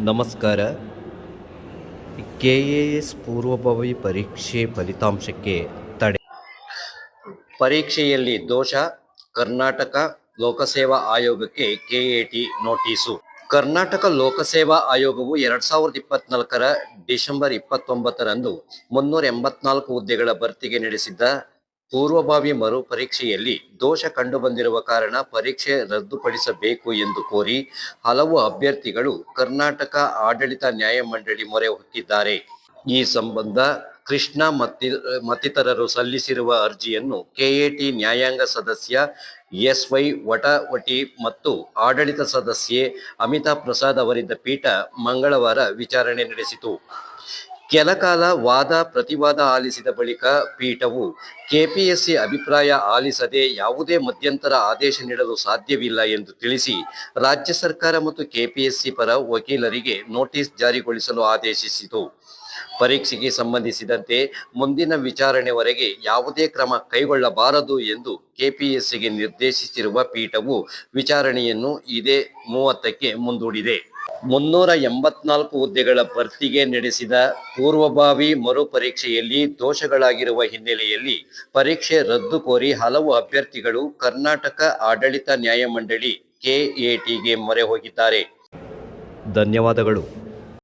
ನಮಸ್ಕಾರ. KAS ಪೂರ್ವಭಾವಿ ಪರೀಕ್ಷೆ ಫಲಿತಾಂಶಕ್ಕೆ ತಡೆ. ಪರೀಕ್ಷೆಯಲ್ಲಿ ದೋಷ, ಕರ್ನಾಟಕ ಲೋಕಸೇವಾ ಆಯೋಗಕ್ಕೆ KAT ನೋಟಿಸು. ಕರ್ನಾಟಕ ಲೋಕಸೇವಾ ಆಯೋಗವು 2024ರ ಡಿಸೆಂಬರ್ 29ರಂದು 384 ಹುದ್ದೆಗಳ ಭರ್ತಿಗೆ ನಡೆಸಿದ್ದ ಪೂರ್ವಭಾವಿ ಮರು ಪರೀಕ್ಷೆಯಲ್ಲಿ ದೋಷ ಕಂಡುಬಂದಿರುವ ಕಾರಣ ಪರೀಕ್ಷೆ ರದ್ದುಪಡಿಸಬೇಕು ಎಂದು ಕೋರಿ ಹಲವು ಅಭ್ಯರ್ಥಿಗಳು ಕರ್ನಾಟಕ ಆಡಳಿತ ನ್ಯಾಯಮಂಡಳಿ ಮೊರೆ ಹೊಕ್ಕಿದ್ದಾರೆ. ಈ ಸಂಬಂಧ ಕೃಷ್ಣ ಮತ್ತಿತರರು ಸಲ್ಲಿಸಿರುವ ಅರ್ಜಿಯನ್ನು KAT ನ್ಯಾಯಾಂಗ ಸದಸ್ಯ SY ವಟವಟಿ ಮತ್ತು ಆಡಳಿತ ಸದಸ್ಯೆ ಅಮಿತಾ ಪ್ರಸಾದ್ ಅವರಿದ್ದ ಪೀಠ ಮಂಗಳವಾರ ವಿಚಾರಣೆ ನಡೆಸಿತು. ಕೆಲಕಾಲ ವಾದ ಪ್ರತಿವಾದ ಆಲಿಸಿದ ಬಳಿಕ ಪೀಠವು KPSC ಅಭಿಪ್ರಾಯ ಆಲಿಸದೆ ಯಾವುದೇ ಮಧ್ಯಂತರ ಆದೇಶ ನೀಡಲು ಸಾಧ್ಯವಿಲ್ಲ ಎಂದು ತಿಳಿಸಿ ರಾಜ್ಯ ಸರ್ಕಾರ ಮತ್ತು KPSC ಪರ ವಕೀಲರಿಗೆ ನೋಟಿಸ್ ಜಾರಿಗೊಳಿಸಲು ಆದೇಶಿಸಿತು. ಪರೀಕ್ಷೆಗೆ ಸಂಬಂಧಿಸಿದಂತೆ ಮುಂದಿನ ವಿಚಾರಣೆವರೆಗೆ ಯಾವುದೇ ಕ್ರಮ ಕೈಗೊಳ್ಳಬಾರದು ಎಂದು KPSCಗೆ ನಿರ್ದೇಶಿಸಿರುವ ಪೀಠವು ವಿಚಾರಣೆಯನ್ನು ಇದೇ 30ಕ್ಕೆ ಮುಂದೂಡಿದೆ. 384 ಹುದ್ದೆಗಳ ಭರ್ತಿಗೆ ನಡೆಸಿದ ಪೂರ್ವಭಾವಿ ಮರು ಪರೀಕ್ಷೆಯಲ್ಲಿ ದೋಷಗಳಾಗಿರುವ ಹಿನ್ನೆಲೆಯಲ್ಲಿ ಪರೀಕ್ಷೆ ರದ್ದು ಕೋರಿ ಹಲವು ಅಭ್ಯರ್ಥಿಗಳು ಕರ್ನಾಟಕ ಆಡಳಿತ ನ್ಯಾಯಮಂಡಳಿ KATಗೆ ಮೊರೆ ಹೋಗಿದ್ದಾರೆ. ಧನ್ಯವಾದಗಳು.